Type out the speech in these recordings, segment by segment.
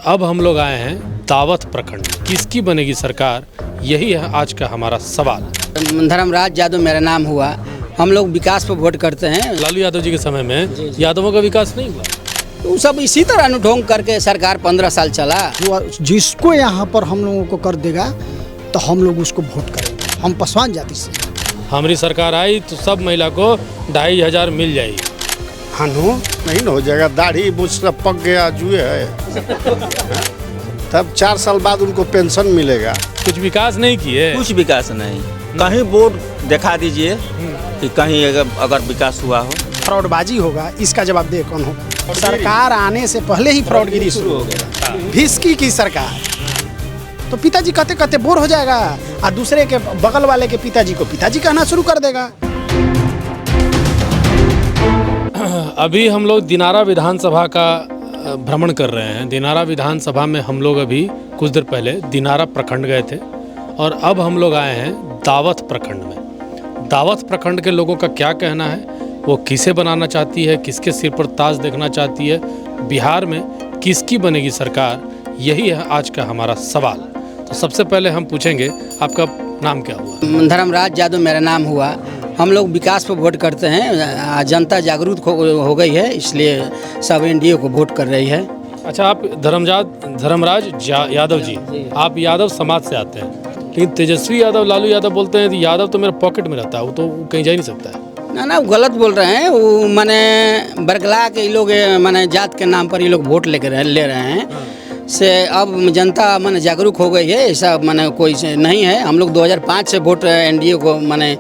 अब हम लोग आए हैं दावथ प्रखंड। किसकी बनेगी सरकार, यही है आज का हमारा सवाल। धर्मराज यादव मेरा नाम हुआ। हम लोग विकास पर वोट करते हैं। लालू यादव जी के समय में यादवों का विकास नहीं हुआ, तो सब इसी तरह अनुढोंग करके सरकार 15 साल चला। जिसको यहाँ पर हम लोगों को कर देगा तो हम लोग उसको वोट करेंगे। हम पासवान जाति से। हमारी सरकार आई तो सब महिला को 2500 मिल जाएगी। हाँ नहीं हो जाएगा। दाढ़ी मुझ सब पक गया जुए है तब 4 साल बाद उनको पेंशन मिलेगा। कुछ विकास नहीं किए, कुछ विकास नहीं। कहीं बोर्ड दिखा दीजिए कि कहीं अगर विकास हुआ हो। फ्रॉडबाजी होगा, इसका जवाब दे कौन होगा? सरकार आने से पहले ही फ्रॉडगिरी शुरू हो गया। भिस्की की सरकार तो पिताजी कहते कहते बोर हो जाएगा और दूसरे के बगल वाले के पिताजी को पिताजी कहना शुरू कर देगा। अभी हम लोग दिनारा विधानसभा का भ्रमण कर रहे हैं। दिनारा विधानसभा में हम लोग अभी कुछ देर पहले दिनारा प्रखंड गए थे और अब हम लोग आए हैं दावथ प्रखंड में। दावथ प्रखंड के लोगों का क्या कहना है, वो किसे बनाना चाहती है, किसके सिर पर ताज देखना चाहती है, बिहार में किसकी बनेगी सरकार, यही है आज का हमारा सवाल। तो सबसे पहले हम पूछेंगे, आपका नाम क्या हुआ? धर्मराज यादव मेरा नाम हुआ। हम लोग विकास पर वोट करते हैं। जनता जागरूक हो गई है, इसलिए सब एनडीए को वोट कर रही है। अच्छा, आप धर्मराज यादव जी, आप यादव समाज से आते हैं, लेकिन तेजस्वी यादव, लालू यादव बोलते हैं कि यादव तो मेरे पॉकेट में रहता है, वो तो कहीं जा ही नहीं सकता है। ना वो गलत बोल रहे हैं। वो माने बरगला के ये लोग माने जात के नाम पर ये लोग वोट ले रहे हैं से। अब जनता माने जागरूक हो गई है, ऐसा माने कोई नहीं है। हम लोग 2005 से वोट एनडीए को माने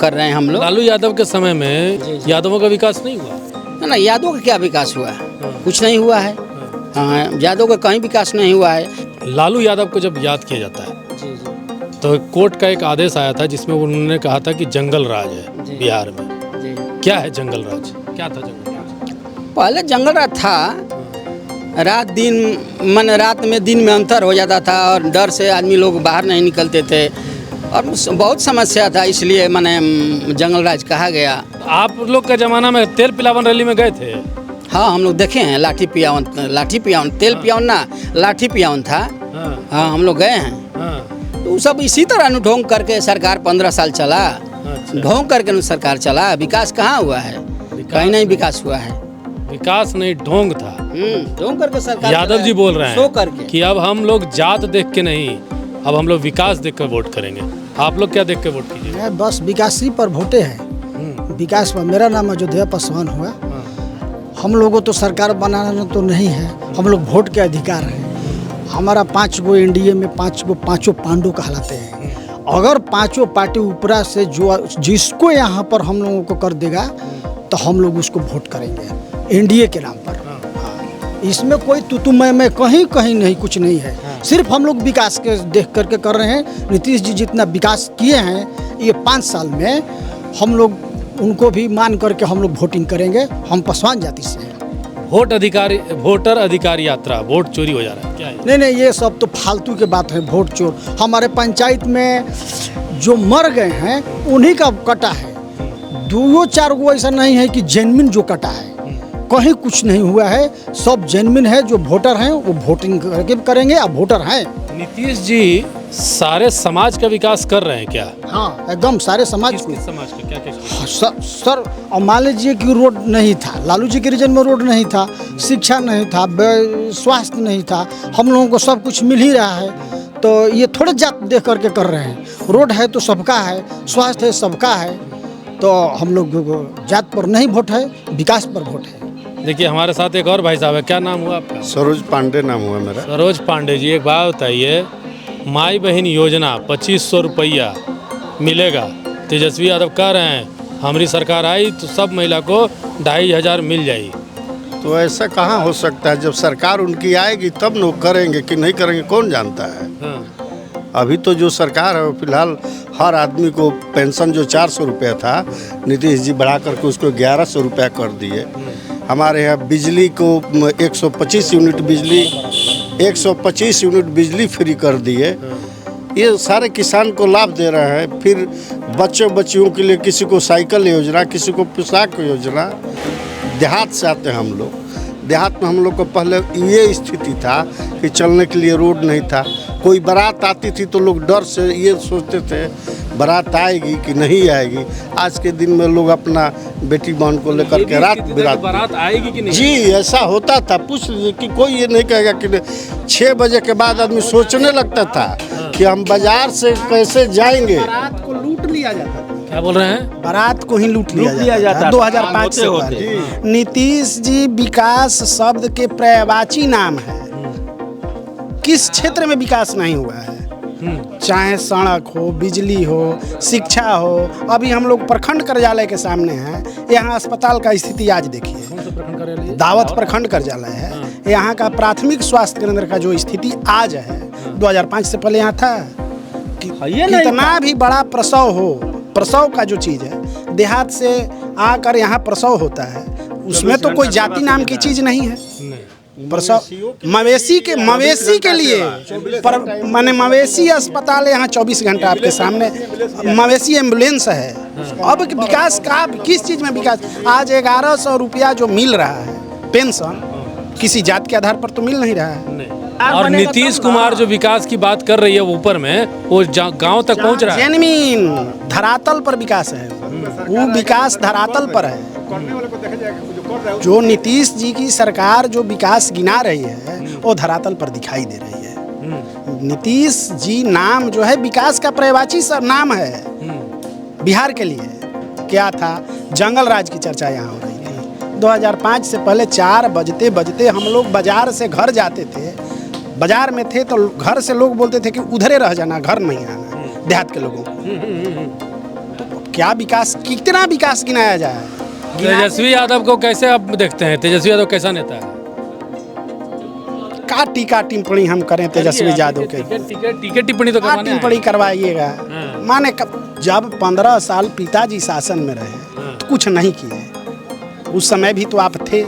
कर रहे हैं हम लोग। लालू यादव के समय में यादवों का विकास नहीं हुआ। ना यादव का क्या विकास हुआ है? कुछ नहीं हुआ है। हाँ, यादव का कहीं विकास नहीं हुआ है। लालू यादव को जब याद किया जाता है तो कोर्ट का एक आदेश आया था जिसमें उन्होंने कहा था कि जंगल राज है बिहार में। क्या है जंगल राज? क्या था जंगल राज? पहले जंगल राज था। रात में दिन में अंतर हो जाता था और डर से आदमी लोग बाहर नहीं निकलते थे और बहुत समस्या था, इसलिए मैंने जंगल राज कहा गया। आप लोग का जमाना में तेल पिलावन रैली में गए थे? हाँ, हम लोग देखे हैं। लाठी पियावन, तेल पियावन ना, लाठी पियावन था। हाँ, हम लोग गए हैं। तो सब इसी तरह अनुढोंग करके सरकार 15 साल चला। ढोंग करके सरकार चला। विकास कहाँ हुआ है? कहीं नहीं विकास हुआ है। विकास नहीं, ढोंग था। ढोंग करके सरकार। यादव जी बोल रहे सो करके हैं कि अब हम लोग जात देख के नहीं, अब हम लोग विकास देख कर वोट करेंगे। आप लोग क्या देख के वोट कीजिए? बस विकास ही पर वोटे हैं। विकास पर। मेरा नाम अयोध्या पासवान हुआ। हम लोगों तो सरकार बनाना तो नहीं है, हम लोग वोट के अधिकार हैं। हमारा 5 गो एनडीए में 5 गो, पाँचों पांडु कहलाते हैं। अगर पांचों पार्टी ऊपरा से जो जिसको यहाँ पर हम लोगों को कर देगा तो हम लोग उसको वोट करेंगे एनडीए के नाम पर। इसमें कोई तुतु मैं कहीं नहीं, कुछ नहीं है। सिर्फ हम लोग विकास के देख करके कर रहे हैं। नीतीश जी जितना विकास किए हैं ये 5 साल में, हम लोग उनको भी मान करके हम लोग वोटिंग करेंगे। हम पासवान जाति से हैं। वोटर अधिकार यात्रा, वोट चोरी हो जा रहा है क्या है? नहीं, ये सब तो फालतू के बात है। वोट चोर हमारे पंचायत में जो मर गए हैं उन्हीं का कटा है। 2-4 गो ऐसा नहीं है कि जेन्युइन जो कटा है। कहीं कुछ नहीं हुआ है, सब जेन्युइन है। जो वोटर हैं वो वोटिंग करके करेंगे। अब वोटर हैं। नीतीश जी सारे समाज का विकास कर रहे हैं क्या? हाँ, एकदम सारे समाज को। समाज का क्या सर, और मान लीजिए कि रोड नहीं था, लालू जी के रीजन में रोड नहीं था, शिक्षा नहीं था, स्वास्थ्य नहीं था। हम लोगों को सब कुछ मिल ही रहा है। तो ये थोड़े जात देख करके कर रहे हैं। रोड है तो सबका है, स्वास्थ्य है सबका है। तो हम लोग जात पर नहीं वोट है, विकास पर वोट है। देखिए, हमारे साथ एक और भाई साहब है। क्या नाम हुआ आपका? सरोज पांडे नाम हुआ मेरा। सरोज पांडे जी, एक बात बताइए, माई बहन योजना 2500 रुपया मिलेगा। तेजस्वी यादव कह रहे हैं हमारी सरकार आई तो सब महिला को 2500 मिल जाएगी। तो ऐसा कहाँ हो सकता है? जब सरकार उनकी आएगी तब लोग करेंगे कि नहीं करेंगे, कौन जानता है। अभी तो जो सरकार है फिलहाल हर आदमी को पेंशन जो 400 रुपया था, नीतीश जी बढ़ा करके उसको 1100 रुपया कर दिए। हमारे यहाँ बिजली को 125 यूनिट बिजली फ्री कर दिए। ये सारे किसान को लाभ दे रहे हैं। फिर बच्चियों के लिए किसी को साइकिल योजना, किसी को पोशाक योजना। देहात से आते हैं हम लोग, देहात में हम लोग को पहले ये स्थिति था कि चलने के लिए रोड नहीं था। कोई बारात आती थी तो लोग डर से ये सोचते थे बारात आएगी कि नहीं आएगी। आज के दिन में लोग अपना बेटी बहन को लेकर के रात बारात आएगी कि नहीं? जी ऐसा होता था। पूछ लीजिए कि कोई ये नहीं कहेगा कि 6 बजे के बाद आदमी सोचने लगता था कि हम बाजार से कैसे जाएंगे। बारात को लूट लिया जाता था। क्या बोल रहे हैं? बारात को ही लूट लिया जाता था 2005 से पहले। नीतीश जी विकास शब्द के पर्यायवाची नाम है। किस क्षेत्र में विकास नहीं हुआ है? चाहे सड़क हो, बिजली हो, शिक्षा हो। अभी हम लोग प्रखंड कार्यालय के सामने हैं। यहाँ अस्पताल का स्थिति आज देखिए। दावत प्रखंड कार्यालय है। यहाँ का प्राथमिक स्वास्थ्य केंद्र का जो स्थिति आज है, 2005 से पहले यहाँ था। कितना भी बड़ा प्रसव हो, प्रसव का जो चीज़ है, देहात से आकर यहाँ प्रसव होता है, उसमें तो कोई जाति नाम की चीज़ नहीं है। प्रसव मवेशी के लिए माने मवेशी अस्पताल यहाँ 24 घंटा आपके सामने, मवेशी एम्बुलेंस है। अब विकास का किस चीज़ में विकास? आज 1100 रुपया जो मिल रहा है पेंशन, किसी जात के आधार पर तो मिल नहीं रहा है। और नीतीश कुमार जो विकास की बात कर रही है वो ऊपर में वो गांव तक पहुंच रहा है। जेन्युइन धरातल पर विकास है, वो विकास धरातल पर है। जो नीतीश जी की सरकार जो विकास गिना रही है वो धरातल पर दिखाई दे रही है। नीतीश जी नाम जो है विकास का पर्यायवाची नाम है। बिहार के लिए क्या था? जंगल राज की चर्चा यहाँ हो रही थी। 2005 से पहले 4 बजते बजते हम लोग बाजार से घर जाते थे। बाजार में थे तो घर से लोग बोलते थे कि उधरे रह जाना, घर नहीं आना, देहात के लोगों को। तो क्या विकास, कितना विकास गिनाया जाए? तेजस्वी यादव को कैसे आप देखते हैं? तेजस्वी यादव कैसा नेता है? का टीका टिप्पणी हम करें तेजस्वी यादव के? टिकट टिप्पणी तो टिप्पणी करवाइएगा। माने जब 15 साल पिताजी शासन में रहे तो कुछ नहीं किए। उस समय भी तो आप थे,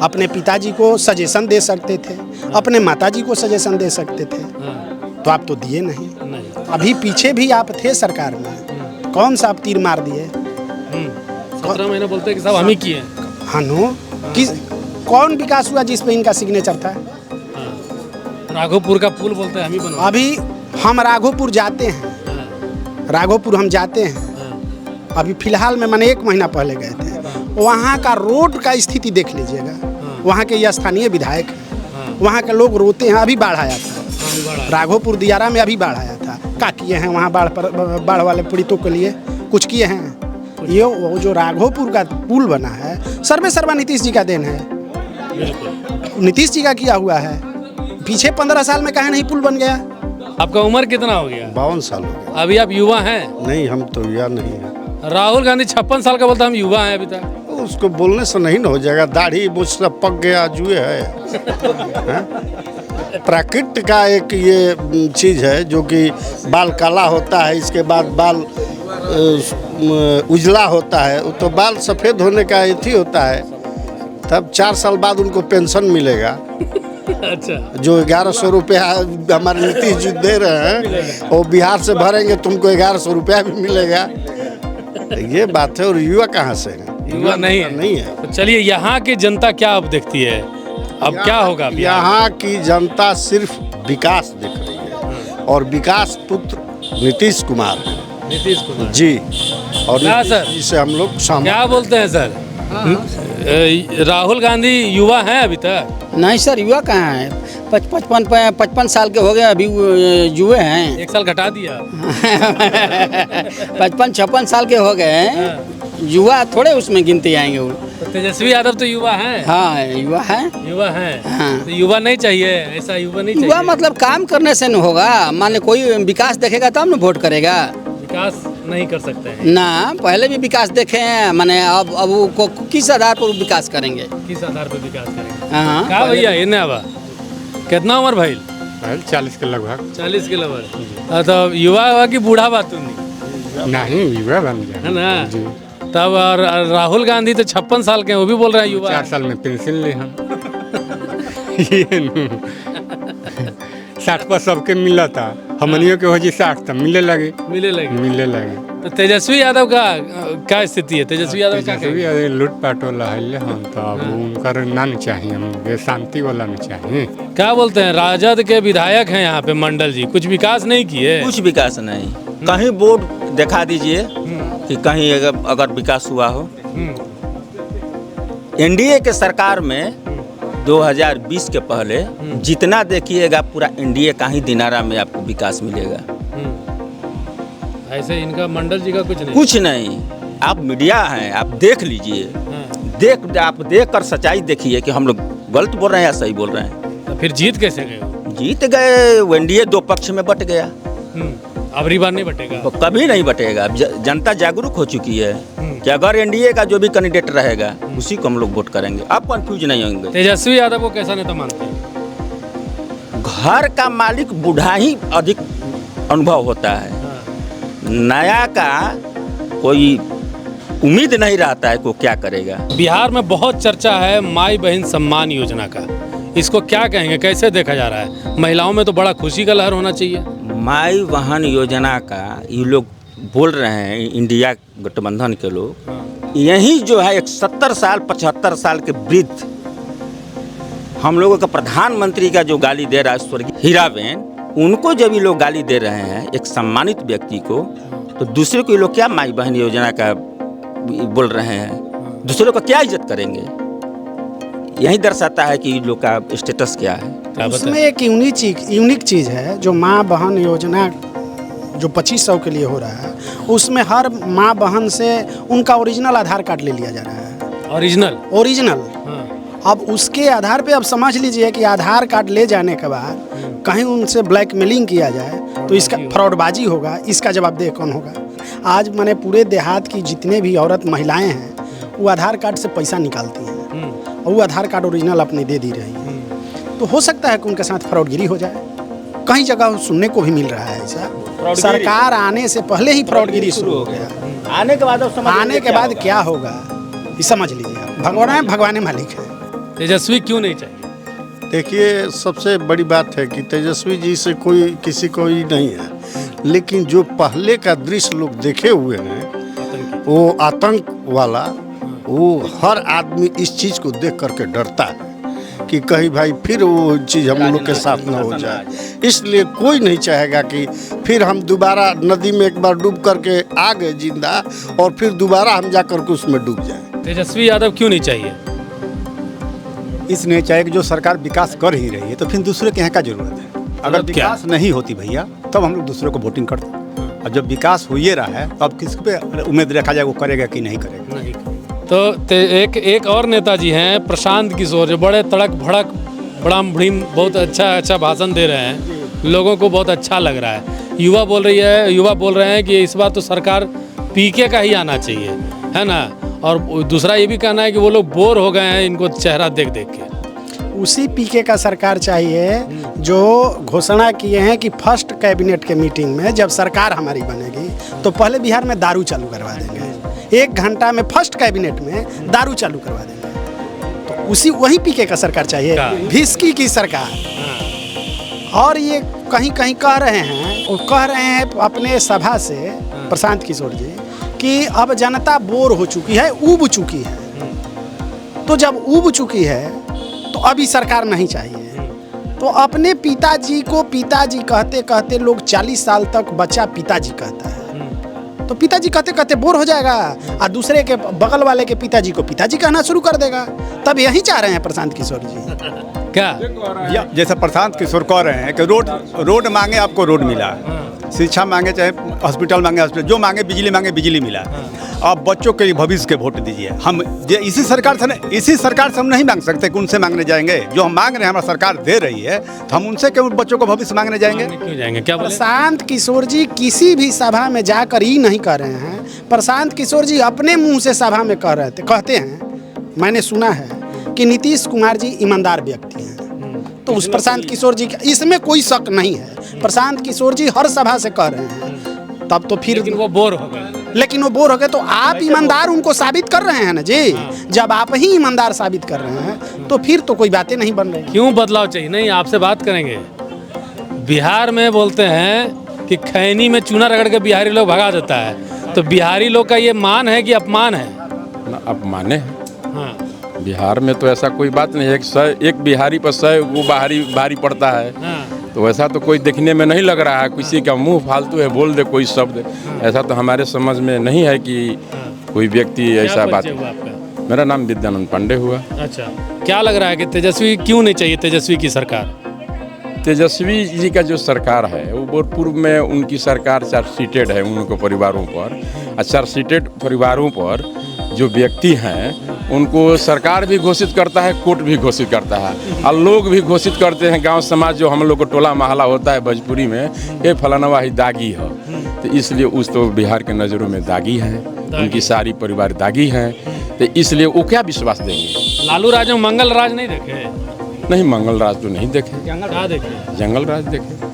अपने पिताजी को सजेशन दे सकते थे, अपने माताजी को सजेशन दे सकते थे, तो आप तो दिए नहीं। अभी पीछे भी आप थे सरकार में, कौन सा आप तीर मार दिए? 17 महीने बोलते हैं कि सब हम ही किए। हाँ नो, कौन विकास हुआ जिस पे इनका सिग्नेचर था? राघोपुर का पुल बोलते हैं हम ही बनवा। अभी हम राघोपुर जाते हैं, राघोपुर हम जाते हैं। अभी फिलहाल में मैंने 1 महीना पहले गए थे। वहाँ का रोड का स्थिति देख लीजिएगा। वहाँ के ये स्थानीय विधायक हैं, वहाँ के लोग रोते हैं। अभी बाढ़ आया था राघोपुर दियारा में, अभी बाढ़ आया था। क्या किए हैं वहाँ बाढ़ वाले पीड़ितों के लिए? कुछ किए हैं? ये वो जो राघोपुर का पुल बना है सर्वा नीतीश जी का देन है। नीतीश जी का किया हुआ है। पीछे 15 साल में कहीं नहीं पुल बन गया। आपका उम्र कितना हो गया? 52 साल हो गया। अभी आप युवा हैं? नहीं, हम तो युवा नहीं है। राहुल गांधी 56 साल का बोलता हम युवा हैं अभी तक। उसको बोलने से नहीं ना हो जाएगा। दाढ़ी मुझ सब पक गया, जुए है। प्राकृतिक का एक ये चीज़ है जो कि बाल काला होता है, इसके बाद बाल उजला होता है। तो बाल सफ़ेद होने का एथी होता है, तब 4 साल बाद उनको पेंशन मिलेगा। अच्छा, जो 1100 रुपया हमारे नीतीश जी दे रहे हैं वो बिहार से भरेंगे, तुमको 1100 रुपया भी मिलेगा। ये बात है। और युवा कहाँ से है? युवा नहीं है। तो चलिए, यहाँ की जनता क्या अब देखती है? अब क्या होगा? यहाँ की जनता सिर्फ विकास देख रही है, और विकास पुत्र नीतीश कुमार है। नीतीश कुमार जी। और क्या सर? जिसे हम लोग क्या बोलते हैं सर? राहुल गांधी युवा हैं अभी तक? नहीं सर, युवा कहाँ है? 55 साल के हो गए, अभी युवे हैं। 1 साल घटा दिया। 55-56 साल के हो गए हैं, युवा थोड़े उसमें गिनती आएंगे वो। तो तेजस्वी यादव तो युवा हैं। हाँ, युवा है। युवा हैं। हाँ। तो युवा नहीं चाहिए, ऐसा युवा नहीं चाहिए। युवा मतलब काम करने से नहीं होगा। मान ले कोई विकास देखेगा तब ना वोट करेगा। विकास नहीं कर सकते हैं ना, पहले भी विकास देखे हैं। माने अब वो किस आधार पर विकास करेंगे? किस आधार पर विकास करेंगे? हाँ क्या भैया इन्हें अब कितना उम्र भाई? 40 के लगभग। 40 के लगभग। तो युवा हुआ कि बूढ़ा बात नहीं, युवा बन गया है ना जी। तब और राहुल गांधी तो 56 साल के हैं, वो भी बोल रहे हैं युवा। 4 साल में पेंशन ले हम। 60 पर सबके मिला था, हमनियों के हो जी 60 तब मिले लगे। तो तेजस्वी यादव का क्या स्थिति है? तेजस्वी यादव क्या तेजस्वी यादव लूटपाट वाला है हम तो अब उनका ना नहीं चाहिए, हम शांति वाला नहीं चाहिए। क्या बोलते हैं? राजद के विधायक हैं यहाँ पे मंडल जी, कुछ विकास नहीं किए। कुछ विकास नहीं, कहीं बोर्ड दिखा दीजिए कि कहीं अगर विकास हुआ हो। एनडीए के सरकार में 2020 के पहले जितना देखिएगा पूरा एनडीए का ही दिनारा में आपको विकास मिलेगा। ऐसे इनका मंडल जी का कुछ नहीं। कुछ नहीं, आप मीडिया हैं, आप देख लीजिए, आप देख कर सच्चाई देखिए कि हम लोग गलत बोल रहे हैं या सही बोल रहे हैं। तो फिर जीत कैसे गए? जीत गए, एनडीए 2 पक्ष में बट गया। अबरी बार नहीं बटेगा? तो कभी नहीं बटेगा। जनता जागरूक हो चुकी है कि अगर एनडीए का जो भी कैंडिडेट रहेगा उसी को हम लोग वोट करेंगे। आप कंफ्यूज नहीं होंगे। तेजस्वी यादव को कैसा नेता मानते हैं? घर का मालिक बूढ़ा ही अधिक अनुभव होता है, नया का कोई उम्मीद नहीं रहता है को क्या करेगा। बिहार में बहुत चर्चा है माई बहन सम्मान योजना का, इसको क्या कहेंगे, कैसे देखा जा रहा है? महिलाओं में तो बड़ा खुशी का लहर होना चाहिए। माई बहन योजना का ये लोग बोल रहे हैं, इंडिया गठबंधन के लोग, यही जो है एक 70 साल 75 साल के वृद्ध हम लोगों का प्रधानमंत्री का जो गाली दे रहा है स्वर्गीय हीराबेन, उनको जब ये लोग गाली दे रहे हैं एक सम्मानित व्यक्ति को, तो दूसरे को ये लोग क्या माई बहन योजना का बोल रहे हैं? दूसरों को क्या इज्जत करेंगे? यही दर्शाता है कि इन लोग का स्टेटस क्या है। उसमें एक यूनिक चीज़ है जो माँ बहन योजना जो 2500 के लिए हो रहा है, उसमें हर माँ बहन से उनका ओरिजिनल आधार कार्ड ले लिया जा रहा है। ओरिजिनल। अब उसके आधार पे अब समझ लीजिए कि आधार कार्ड ले जाने के बाद कहीं उनसे ब्लैकमेलिंग किया जाए तो इसका फ्रॉडबाजी होगा, इसका जवाबदेह कौन होगा? आज मैंने पूरे देहात की जितने भी औरत महिलाएं हैं वो आधार कार्ड से पैसा निकालती हैं और वो आधार कार्ड ओरिजिनल अपने दे दी रही है। तो हो सकता है कि उनके साथ फ्रॉडगिरी हो जाए। कई जगह सुनने को भी मिल रहा है ऐसा। सरकार आने से पहले ही फ्रॉडगिरी शुरू हो गया। आने के बाद क्या होगा ये समझ लीजिए। भगवान मालिक है। तेजस्वी क्यों नहीं चाहिए? देखिए, सबसे बड़ी बात है कि तेजस्वी जी से कोई किसी को ही नहीं है, लेकिन जो पहले का दृश्य लोग देखे हुए हैं वो आतंक वाला, वो हर आदमी इस चीज़ को देख करके डरता है कि कहीं भाई फिर वो चीज़ हम लोग के साथ ना हो जाए। इसलिए कोई नहीं चाहेगा कि फिर हम दोबारा नदी में एक बार डूब करके आ गए जिंदा और फिर दोबारा हम जा करके उसमें डूब जाए। तेजस्वी यादव क्यों नहीं चाहिए? इसलिए चाहिए कि जो सरकार विकास कर ही रही है तो फिर दूसरे के यहाँ का जरूरत है। अगर विकास नहीं होती भैया तब हम लोग दूसरे को वोटिंग करते। और जब विकास हो ही रहा है तो अब किस पे उम्मीद रखा जाए वो करेगा कि नहीं करेगा? नहीं। तो एक और नेताजी हैं प्रशांत किशोर, जो बड़े तड़क भड़क बड़ा बहुत अच्छा भाषण दे रहे हैं, लोगों को बहुत अच्छा लग रहा है। युवा बोल रहे हैं कि इस बार तो सरकार पीके का ही आना चाहिए, है ना? और दूसरा ये भी कहना है कि वो लोग बोर हो गए हैं इनको चेहरा देख के। उसी पीके का सरकार चाहिए जो घोषणा किए हैं कि फर्स्ट कैबिनेट के मीटिंग में जब सरकार हमारी बनेगी तो पहले बिहार में दारू चालू करवा देंगे। 1 घंटा में फर्स्ट कैबिनेट में दारू चालू करवा देंगे। तो वही पीके का सरकार चाहिए, भिस्की की सरकार। और ये कहीं कह रहे हैं अपने सभा से प्रशांत किशोर जी कि अब जनता बोर हो चुकी है, ऊब चुकी है। तो जब ऊब चुकी है तो अभी सरकार नहीं चाहिए। तो अपने पिताजी को पिताजी कहते कहते लोग 40 साल तक बच्चा पिताजी कहता है, तो पिताजी कहते कहते बोर हो जाएगा और दूसरे के बगल वाले के पिताजी को पिताजी कहना शुरू कर देगा। तब यही चाह रहे हैं प्रशांत किशोर जी। क्या जैसा प्रशांत किशोर कह रहे हैं कि रोड मांगे आपको रोड मिला, शिक्षा मांगे चाहे हॉस्पिटल मांगे हॉस्पिटल, जो मांगे बिजली मिला। अब बच्चों के भविष्य के वोट दीजिए। हम इसी सरकार से हम नहीं मांग सकते कि उनसे मांगने जाएंगे। जो हम मांग रहे हैं हमारा सरकार दे रही है, तो हम उनसे क्यों बच्चों को भविष्य मांगने जाएंगे? क्यों जाएंगे? क्या प्रशांत किशोर जी किसी भी सभा में जाकर ही नहीं कह रहे हैं। प्रशांत किशोर जी अपने मुंह से सभा में कहते हैं, मैंने सुना है कि नीतीश कुमार जी ईमानदार व्यक्ति हैं। तो उस प्रशांत किशोर जी इसमें कोई शक नहीं है। प्रशांत किशोर जी हर सभा से कह रहे हैं। तब तो फिर लेकिन वो बोर हो गए। तो आप ईमानदार उनको साबित कर रहे हैं ना जी। जब आप ही ईमानदार साबित कर रहे हैं तो फिर तो कोई बातें नहीं बन रही। क्यों बदलाव चाहिए? नहीं, आपसे बात करेंगे। बिहार में बोलते हैं कि खैनी में चूना रगड़ के बिहारी लोग भगा देता है, तो बिहारी लोग का ये मान है कि अपमान है? अब माने हैं। हाँ बिहार में तो ऐसा कोई बात नहीं है कि एक बिहारी पर 100 वो भारी पड़ता है। हाँ तो वैसा तो कोई देखने में नहीं लग रहा है। किसी का मुंह फालतू है, बोल दे कोई शब्द, ऐसा तो हमारे समझ में नहीं है कि कोई व्यक्ति ऐसा क्या बात। परिचय हुआ आपका? मेरा नाम विद्यानंद पांडे हुआ। अच्छा, क्या लग रहा है कि तेजस्वी क्यों नहीं चाहिए, तेजस्वी की सरकार? तेजस्वी जी का जो सरकार है वो पूर्व में उनकी सरकार चार्जशीटेड है उनको परिवारों पर। चार्जशीटेड परिवारों पर जो व्यक्ति हैं उनको सरकार भी घोषित करता है, कोर्ट भी घोषित करता है, और लोग भी घोषित करते हैं। गांव समाज जो हम लोग को टोला महला होता है भोजपुरी में, ये फलानवा ही दागी है। तो इसलिए उस तो बिहार के नज़रों में दागी है, उनकी सारी परिवार दागी है। तो इसलिए वो क्या विश्वास देंगे? लालू राज में मंगल राज नहीं देखे? नहीं, मंगल राज तो नहीं देखे। क्या देखे? जंगल राज देखे।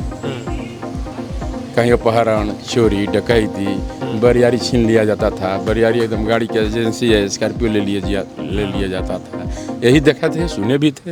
कहीं अपहरण, चोरी, डकैती, बरियारी छीन लिया जाता था। बरियारी एकदम गाड़ी की एजेंसी है, स्कॉर्पियो ले लिया जाता था। यही देखे थे, सुने भी थे।